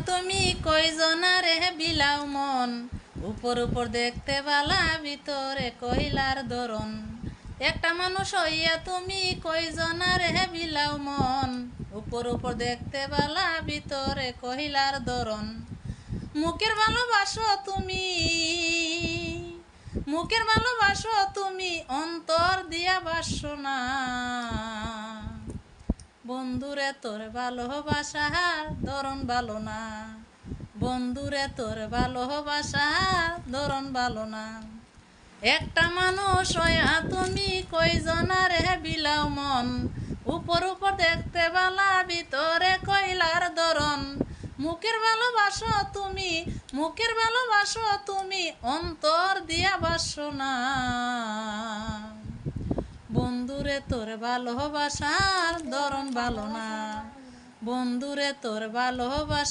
তুমি কয়জনারে বিলাও মন, উপর উপর দেখতে বালা ভিতরে কইলার ধরন। একটা মানুষ হইয়া তুমি কয়জনারে বিলাও মন, উপর উপর দেখতে বালা ভিতরে কহিলার ধরন। মুখের ভালোবাসো তুমি, মুখের ভালোবাসো তুমি, অন্তর দিয়া বাসো না। বন্ধুরে তোর ভালোবাসার ধরন ভালো না, বন্ধুরে তোর ভালোবাসার ধরন ভালো না। একটা মানুষ হইয়া তুমি কয়জনারে বিলাও মন, উপর উপর দেখতে বালা ভিতরে কইলার ধরন। মুখের ভালোবাসো তুমি, মুখের ভালোবাসো তুমি, অন্তর দিয়া বাসো না। বন্ধুরে তোর ভালোবাসার ধরন ভালো না, বন্ধুরে তোর ভালোবাসা